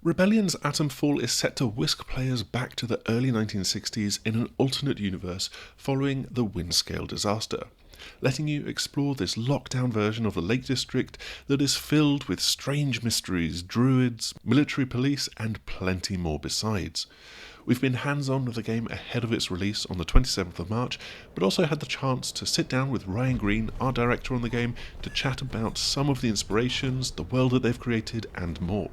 Rebellion's Atomfall is set to whisk players back to the early 1960s in an alternate universe following the Windscale disaster, letting you explore this lockdown version of the Lake District that is filled with strange mysteries, druids, military police, and plenty more besides. We've been hands-on with the game ahead of its release on the 27th of March, but also had the chance to sit down with Ryan Greene, our director on the game, to chat about some of the inspirations, the world that they've created, and more.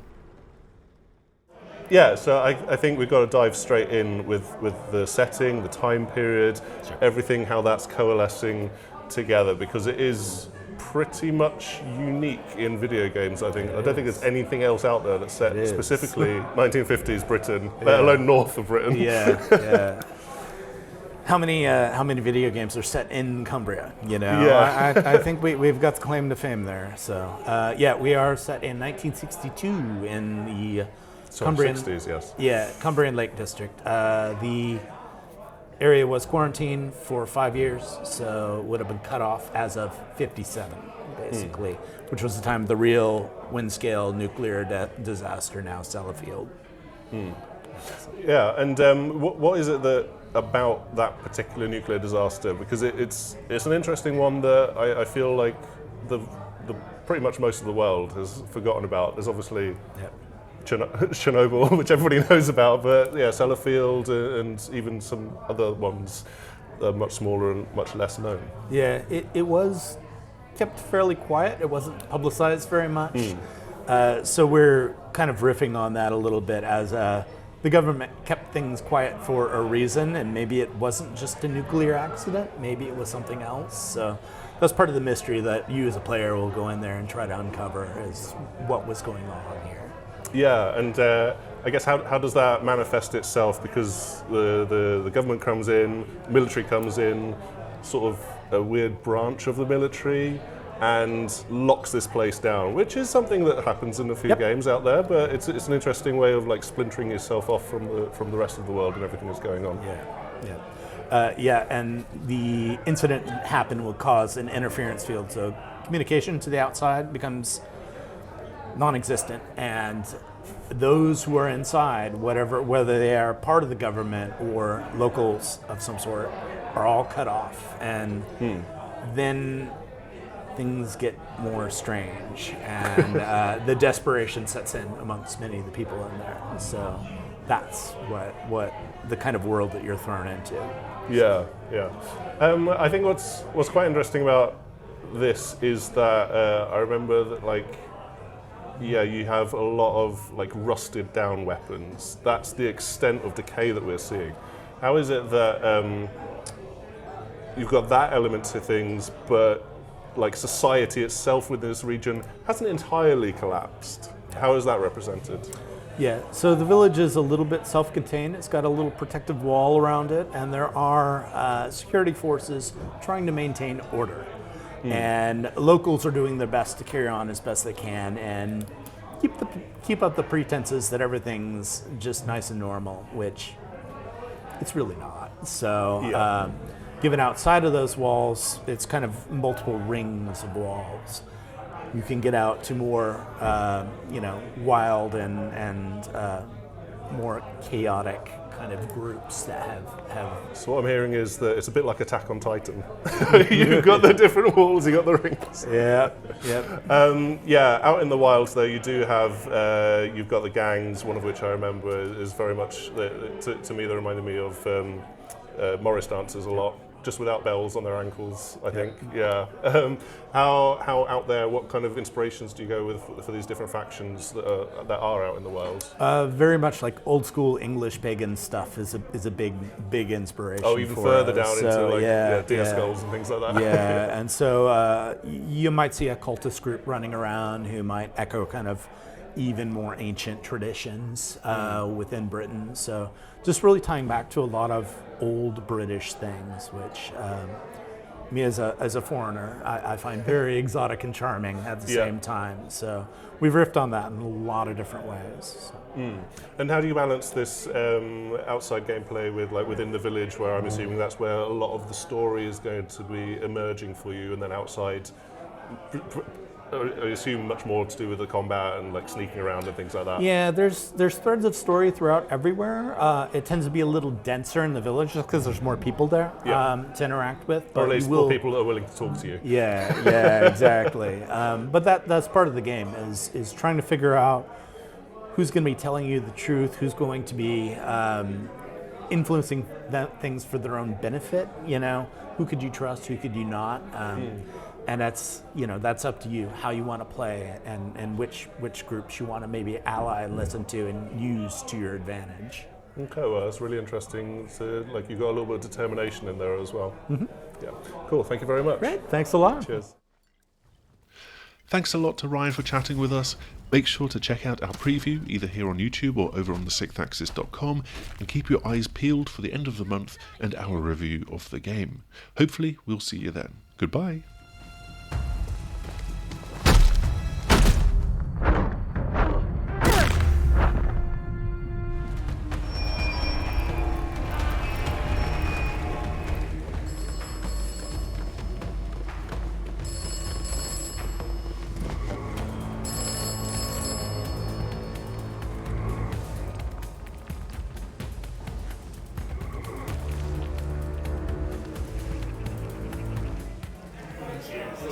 Yeah, so I think we've got to dive straight in with the setting, the time period, everything, how that's coalescing together, because it is pretty much unique in video games, I think. I don't think there's anything else out there that's set specifically 1950s Britain, let alone north of Britain. Yeah. How many video games are set in Cumbria? You know, Yeah. I think we've got the claim to fame there. So we are set in 1962 in the Cumbrian 60s, yes. Yeah, Cumbrian Lake District. The area was quarantined for 5 years, so it would have been cut off as of 57, basically, which was the time of the real Windscale nuclear disaster, now Sellafield. Yeah, and what is it that about that particular nuclear disaster? Because it's an interesting one that I feel like the pretty much most of the world has forgotten about. There's obviously Chernobyl, which everybody knows about, but yeah, Sellafield and even some other ones are much smaller and much less known. Yeah, it was kept fairly quiet. It wasn't publicized very much. So we're kind of riffing on that a little bit as the government kept things quiet for a reason, and maybe it wasn't just a nuclear accident, maybe it was something else. So that's part of the mystery that you as a player will go in there and try to uncover, is what was going on here. Yeah, and I guess how does that manifest itself? Because the government comes in, military comes in, sort of a weird branch of the military, and locks this place down, which is something that happens in a few games out there. But it's an interesting way of like splintering yourself off from the rest of the world and everything that's going on. And the incident that happened will cause an interference field, so communication to the outside becomes non-existent, and those who are inside, whether they are part of the government or locals of some sort, are all cut off, and then things get more strange, and the desperation sets in amongst many of the people in there. So that's what the kind of world that you're thrown into. Yeah. I think what's quite interesting about this is that I remember that you have a lot of like rusted down weapons. That's the extent of decay that we're seeing. How is it that you've got that element to things, but like society itself within this region hasn't entirely collapsed? How is that represented? Yeah, so the village is a little bit self-contained. It's got a little protective wall around it, and there are security forces trying to maintain order. And locals are doing their best to carry on as best they can and keep up the pretenses that everything's just nice and normal, which it's really not. So given outside of those walls, it's kind of multiple rings of walls. You can get out to more wild and more chaotic kind of groups that have. So what I'm hearing is that it's a bit like Attack on Titan. You've got the different walls, you've got the rings. Out in the wilds though, you do have, you've got the gangs, one of which I remember is very much, to me, they reminded me of Morris dancers a lot. Just without bells on their ankles, I think. How out there? What kind of inspirations do you go with for these different factions that are out in the world? Very much like old school English pagan stuff is a big inspiration. Oh, even for further us. down into deer skulls and things like that. Yeah, and so you might see a cultist group running around who might echo kind of even more ancient traditions within Britain. So just really tying back to a lot of old British things, which me as a foreigner, I find very exotic and charming at the same time. So we've riffed on that in a lot of different ways. So. And how do you balance this outside gameplay with within the village, where I'm assuming that's where a lot of the story is going to be emerging for you, and then outside I assume much more to do with the combat and like sneaking around and things like that. Yeah, there's threads of story throughout everywhere. It tends to be a little denser in the village just because there's more people there to interact with. Or at least more people that are willing to talk to you. Yeah, exactly. But that's part of the game is trying to figure out who's going to be telling you the truth, who's going to be influencing things for their own benefit. Who could you trust, who could you not? And that's up to you how you want to play and which groups you want to maybe ally, listen to, and use to your advantage. Okay, well that's really interesting. So like you've got a little bit of determination in there as well. Mm-hmm. Yeah, cool. Thank you very much. Great, thanks a lot. Cheers. Thanks a lot to Ryan for chatting with us. Make sure to check out our preview either here on YouTube or over on thesixthaxis.com, and keep your eyes peeled for the end of the month and our review of the game. Hopefully we'll see you then. Goodbye.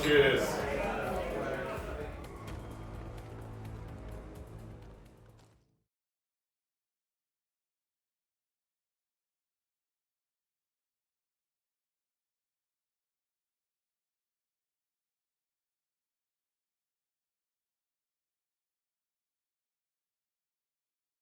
Cheers.